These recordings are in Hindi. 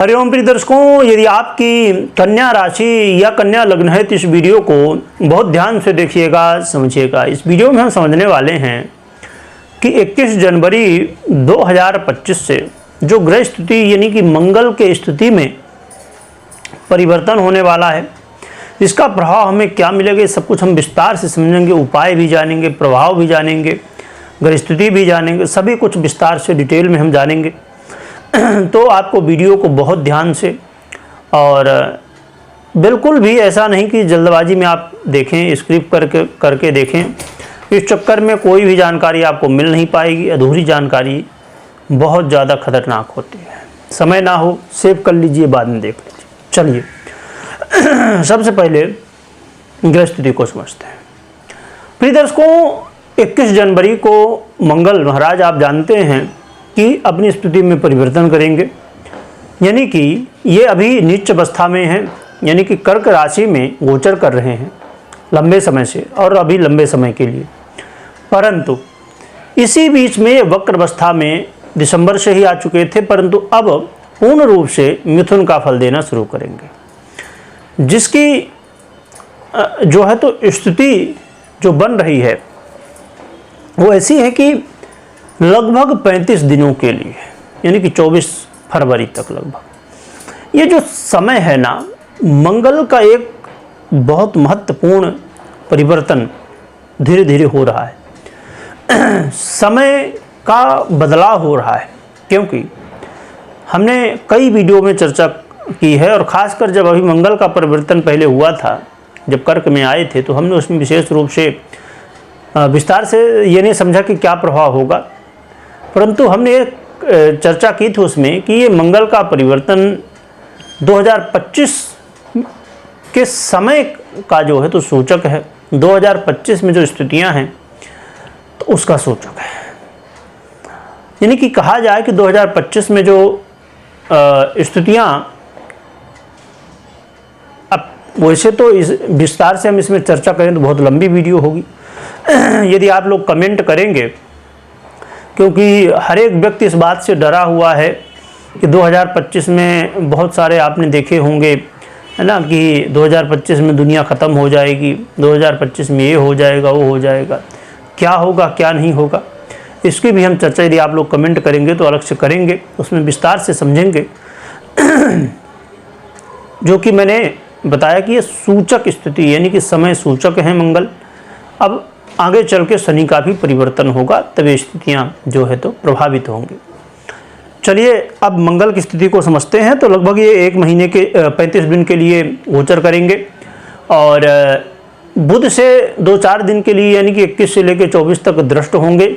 हरिओम प्रिय दर्शकों, यदि आपकी कन्या राशि या कन्या लग्न है तो इस वीडियो को बहुत ध्यान से देखिएगा, समझिएगा। इस वीडियो में हम समझने वाले हैं कि 21 जनवरी 2025 से जो ग्रह स्थिति यानी कि मंगल के स्थिति में परिवर्तन होने वाला है, इसका प्रभाव हमें क्या मिलेगा, सब कुछ हम विस्तार से समझेंगे। उपाय भी जानेंगे, प्रभाव भी जानेंगे, ग्रह स्थिति भी जानेंगे, सभी कुछ विस्तार से डिटेल में हम जानेंगे। तो आपको वीडियो को बहुत ध्यान से और बिल्कुल भी ऐसा नहीं कि जल्दबाजी में आप देखें, स्क्रिप्ट करके देखें। इस चक्कर में कोई भी जानकारी आपको मिल नहीं पाएगी। अधूरी जानकारी बहुत ज़्यादा खतरनाक होती है। समय ना हो, सेव कर लीजिए, बाद में देख लीजिए। चलिए सबसे पहले ग्रह स्थिति को समझते हैं। प्रिय दर्शकों, 21 जनवरी को मंगल महाराज आप जानते हैं कि अपनी स्थिति में परिवर्तन करेंगे, यानी कि ये अभी नीच अवस्था में हैं, यानी कि कर्क राशि में गोचर कर रहे हैं लंबे समय से और अभी लंबे समय के लिए। परंतु इसी बीच में ये वक्र अवस्था में दिसंबर से ही आ चुके थे, परंतु अब पूर्ण रूप से मिथुन का फल देना शुरू करेंगे, जिसकी जो है तो स्थिति जो बन रही है वो ऐसी है कि लगभग 35 दिनों के लिए, यानी कि 24 फरवरी तक लगभग ये जो समय है ना, मंगल का एक बहुत महत्वपूर्ण परिवर्तन धीरे धीरे हो रहा है। समय का बदलाव हो रहा है, क्योंकि हमने कई वीडियो में चर्चा की है और ख़ासकर जब अभी मंगल का परिवर्तन पहले हुआ था, जब कर्क में आए थे, तो हमने उसमें विशेष रूप से विस्तार से ये नहीं समझा कि क्या प्रभाव होगा, परंतु हमने एक चर्चा की थी उसमें कि ये मंगल का परिवर्तन 2025 के समय का जो है तो सूचक है। 2025 में जो स्थितियां हैं तो उसका सूचक है, यानी कि कहा जाए कि 2025 में जो स्थितियां, अब वैसे तो इस विस्तार से हम इसमें चर्चा करें तो बहुत लंबी वीडियो होगी। यदि आप लोग कमेंट करेंगे, क्योंकि हर एक व्यक्ति इस बात से डरा हुआ है कि 2025 में बहुत सारे आपने देखे होंगे, है ना, कि 2025 में दुनिया ख़त्म हो जाएगी, 2025 में ये हो जाएगा, वो हो जाएगा। क्या होगा, क्या नहीं होगा, इसकी भी हम चर्चा यदि आप लोग कमेंट करेंगे तो अलग से करेंगे, उसमें विस्तार से समझेंगे। जो कि मैंने बताया कि ये सूचक स्थिति, यानी कि समय सूचक है मंगल। अब आगे चल के शनि का भी परिवर्तन होगा, तभी स्थितियां जो है तो प्रभावित होंगी। चलिए अब मंगल की स्थिति को समझते हैं। तो लगभग ये 1 महीने के 35 दिन के लिए गोचर करेंगे और बुध से 2-4 दिन के लिए, यानी कि 21 से लेकर 24 तक दृष्ट होंगे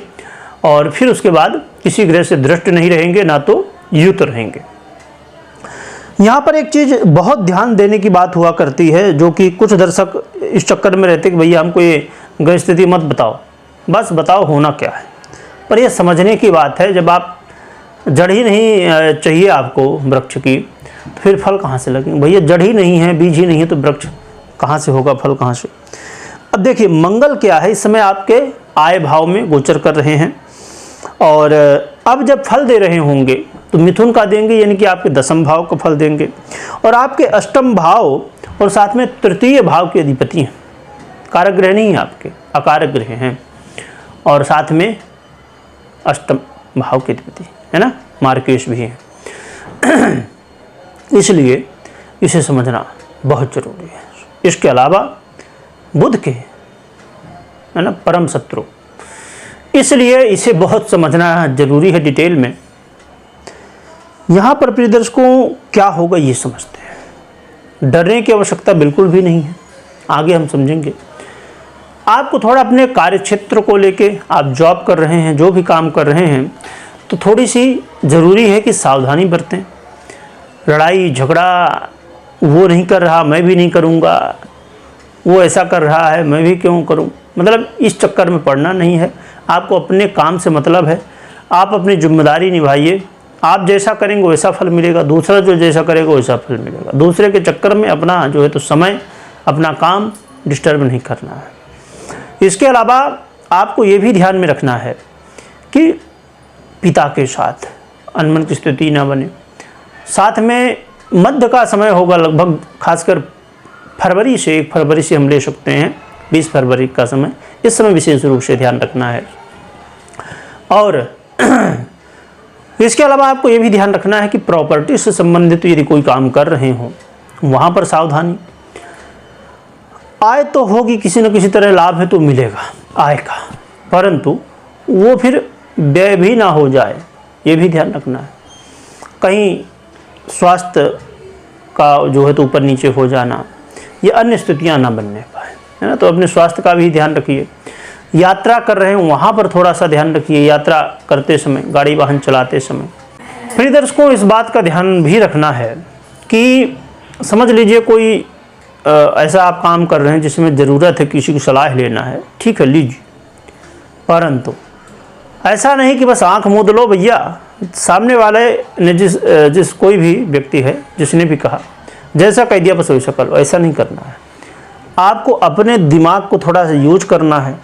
और फिर उसके बाद किसी ग्रह से दृष्ट नहीं रहेंगे, ना तो युत रहेंगे। यहाँ पर एक चीज़ बहुत ध्यान देने की बात हुआ करती है, जो कि कुछ दर्शक इस चक्कर में रहते कि भैया हमको ये ग्रह स्थिति मत बताओ, बस बताओ होना क्या है। पर यह समझने की बात है, जब आप जड़ ही नहीं चाहिए आपको वृक्ष की, तो फिर फल कहाँ से लगेंगे। भैया जड़ ही नहीं है, बीज ही नहीं है, तो वृक्ष कहाँ से होगा, फल कहाँ से। अब देखिए मंगल क्या है, इस समय आपके आय भाव में गोचर कर रहे हैं और अब जब फल दे रहे होंगे तो मिथुन का देंगे, यानी कि आपके 10वें भाव का फल देंगे और आपके 8वें भाव और साथ में 3य भाव के अधिपति हैं। कारक ग्रह नहीं है आपके, अकारक ग्रह हैं और साथ में 8वें भाव के अधिपति है ना, मार्केश भी हैं। इसलिए इसे समझना बहुत जरूरी है। इसके अलावा बुध के, है ना, परम शत्रु, इसलिए इसे बहुत समझना जरूरी है डिटेल में। यहाँ पर प्रिय दर्शकों क्या होगा ये समझते हैं। डरने की आवश्यकता बिल्कुल भी नहीं है, आगे हम समझेंगे। आपको थोड़ा अपने कार्य क्षेत्र को लेके, आप जॉब कर रहे हैं, जो भी काम कर रहे हैं, तो थोड़ी सी ज़रूरी है कि सावधानी बरतें। लड़ाई झगड़ा वो नहीं कर रहा, मैं भी नहीं करूँगा, वो ऐसा कर रहा है, मैं भी क्यों करूँ, मतलब इस चक्कर में पड़ना नहीं है। आपको अपने काम से मतलब है, आप अपनी जिम्मेदारी निभाइए। आप जैसा करेंगे वैसा फल मिलेगा, दूसरा जो जैसा करेगा वैसा फल मिलेगा। दूसरे के चक्कर में अपना जो है तो समय, अपना काम डिस्टर्ब नहीं करना है। इसके अलावा आपको ये भी ध्यान में रखना है कि पिता के साथ अनबन की स्थिति ना बने। साथ में मध्य का समय होगा, लगभग खासकर फरवरी से 1 फरवरी से हम ले सकते हैं 20 फरवरी का समय। इस समय विशेष रूप से ध्यान रखना है। और इसके अलावा आपको ये भी ध्यान रखना है कि प्रॉपर्टी से संबंधित यदि कोई काम कर रहे हो वहाँ पर सावधानी। आय तो होगी, किसी न किसी तरह लाभ है तो मिलेगा आय का, परंतु वो फिर व्यय भी ना हो जाए, ये भी ध्यान रखना है। कहीं स्वास्थ्य का जो है तो ऊपर नीचे हो जाना, ये अन्य स्थितियाँ ना बनने पाए, है ना। तो अपने स्वास्थ्य का भी ध्यान रखिए। यात्रा कर रहे हैं वहाँ पर थोड़ा सा ध्यान रखिए, यात्रा करते समय, गाड़ी वाहन चलाते समय। प्रिय दर्शकों, इस बात का ध्यान भी रखना है कि समझ लीजिए कोई ऐसा आप काम कर रहे हैं जिसमें ज़रूरत है किसी की सलाह लेना है, ठीक है लीजिए, परंतु ऐसा नहीं कि बस आंख मूंद लो भैया। सामने वाले ने जिस कोई भी व्यक्ति है जिसने भी कहा जैसा कह दिया बस वैसा कर लो, ऐसा नहीं करना है। आपको अपने दिमाग को थोड़ा सा यूज करना है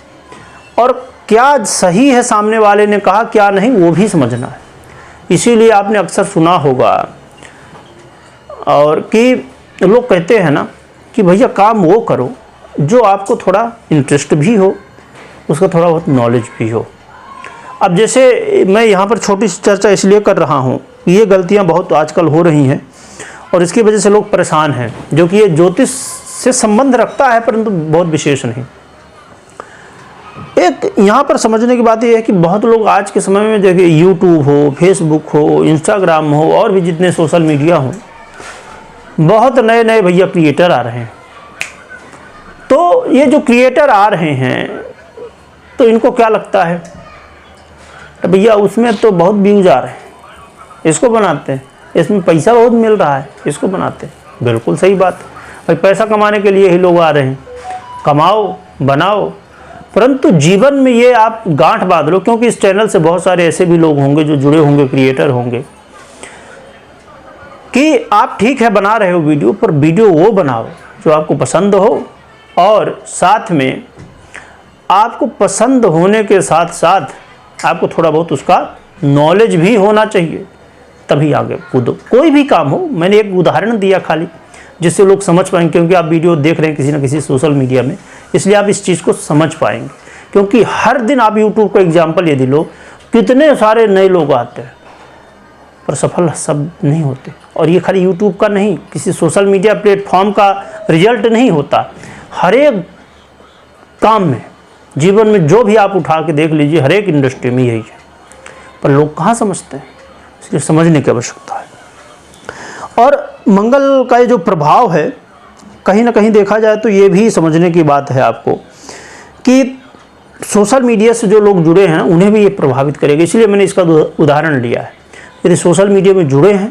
और क्या सही है सामने वाले ने कहा क्या नहीं वो भी समझना है। इसीलिए आपने अक्सर सुना होगा और कि लोग कहते हैं ना कि भैया काम वो करो जो आपको थोड़ा इंटरेस्ट भी हो, उसका थोड़ा बहुत नॉलेज भी हो। अब जैसे मैं यहाँ पर छोटी सी चर्चा इसलिए कर रहा हूँ, ये गलतियाँ बहुत आजकल हो रही हैं और इसकी वजह से लोग परेशान हैं, जो कि ये ज्योतिष से संबंध रखता है परंतु बहुत विशेष नहीं। एक यहाँ पर समझने की बात यह है कि बहुत लोग आज के समय में देखिए यूट्यूब हो, फेसबुक हो, इंस्टाग्राम हो और भी जितने सोशल मीडिया हो, बहुत नए नए भैया क्रिएटर आ रहे हैं। तो ये जो क्रिएटर आ रहे हैं तो इनको क्या लगता है तो भैया उसमें तो बहुत व्यूज आ रहे हैं, इसको बनाते हैं, इसमें पैसा बहुत मिल रहा है, इसको बनाते हैं। बिल्कुल सही बात, भाई पैसा कमाने के लिए ही लोग आ रहे हैं, कमाओ बनाओ, परंतु जीवन में ये आप गांठ बांध लो, क्योंकि इस चैनल से बहुत सारे ऐसे भी लोग होंगे जो जुड़े होंगे, क्रिएटर होंगे, कि आप ठीक है बना रहे हो वीडियो, पर वीडियो वो बनाओ जो आपको पसंद हो और साथ में आपको पसंद होने के साथ साथ आपको थोड़ा बहुत उसका नॉलेज भी होना चाहिए, तभी आगे कूदो। कोई भी काम हो, मैंने एक उदाहरण दिया खाली जिससे लोग समझ पाएंगे, क्योंकि आप वीडियो देख रहे हैं किसी न किसी सोशल मीडिया में, इसलिए आप इस चीज़ को समझ पाएंगे। क्योंकि हर दिन आप यूट्यूब का एग्जाम्पल यदि लो, कितने सारे नए लोग आते हैं पर सफल सब नहीं होते। और ये खाली यूट्यूब का नहीं, किसी सोशल मीडिया प्लेटफॉर्म का रिजल्ट नहीं होता। हर एक काम में, जीवन में जो भी आप उठा के देख लीजिए, हर एक इंडस्ट्री में यही है, पर लोग कहाँ समझते हैं, इसलिए समझने की आवश्यकता है। और मंगल का ये जो प्रभाव है, कहीं ना कहीं देखा जाए तो ये भी समझने की बात है आपको कि सोशल मीडिया से जो लोग जुड़े हैं उन्हें भी ये प्रभावित करेगा। इसलिए मैंने इसका उदाहरण लिया है। यदि सोशल मीडिया में जुड़े हैं,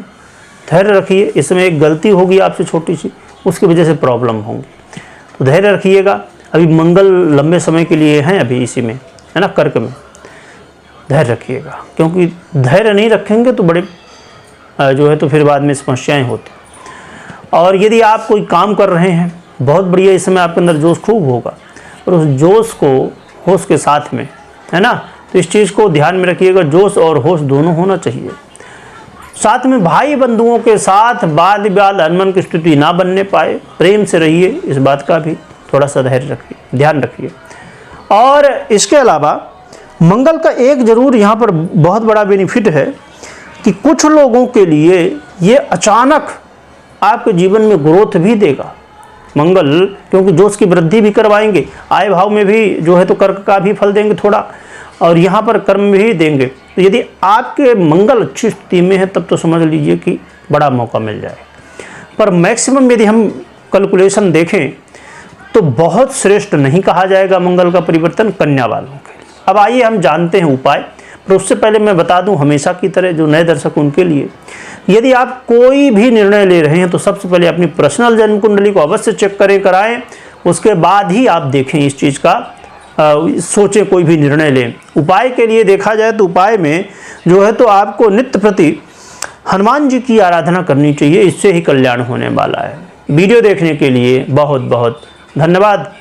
धैर्य रखिए। इसमें एक गलती होगी आपसे छोटी सी, उसकी वजह से प्रॉब्लम होंगी, तो धैर्य रखिएगा। अभी मंगल लंबे समय के लिए हैं अभी इसी में, है ना, कर्क में। धैर्य रखिएगा, क्योंकि धैर्य नहीं रखेंगे तो बड़े जो है तो फिर बाद में समस्याएं होती। और यदि आप कोई काम कर रहे हैं, बहुत बढ़िया, इस समय आपके अंदर जोश खूब होगा, और उस जोश को होश के साथ में, है ना, तो इस चीज़ को ध्यान में रखिएगा, जोश और होश दोनों होना चाहिए। साथ में भाई बंधुओं के साथ वाद विवाद अनबन की स्थिति ना बनने पाए, प्रेम से रहिए, इस बात का भी थोड़ा सा धैर्य रखिए, ध्यान रखिए। और इसके अलावा मंगल का एक जरूर यहाँ पर बहुत बड़ा बेनिफिट है कि कुछ लोगों के लिए ये अचानक आपके जीवन में ग्रोथ भी देगा मंगल, क्योंकि जोश की वृद्धि भी करवाएंगे, आय भाव में भी जो है तो कर्क का भी फल देंगे थोड़ा, और यहाँ पर कर्म भी देंगे। तो यदि आपके मंगल अच्छी स्थिति में है तब तो समझ लीजिए कि बड़ा मौका मिल जाए। पर मैक्सिमम यदि हम कैलकुलेशन देखें तो बहुत श्रेष्ठ नहीं कहा जाएगा मंगल का परिवर्तन कन्या वालों के लिए। अब आइए हम जानते हैं उपाय, पर उससे पहले मैं बता दूं हमेशा की तरह जो नए दर्शक उनके लिए, यदि आप कोई भी निर्णय ले रहे हैं तो सबसे पहले अपनी पर्सनल जन्म कुंडली को अवश्य चेक कराएं, उसके बाद ही आप देखें इस चीज़ का, सोचें कोई भी निर्णय लें। उपाय के लिए देखा जाए तो उपाय में जो है तो आपको नित्य प्रति हनुमान जी की आराधना करनी चाहिए, इससे ही कल्याण होने वाला है। वीडियो देखने के लिए बहुत बहुत धन्यवाद।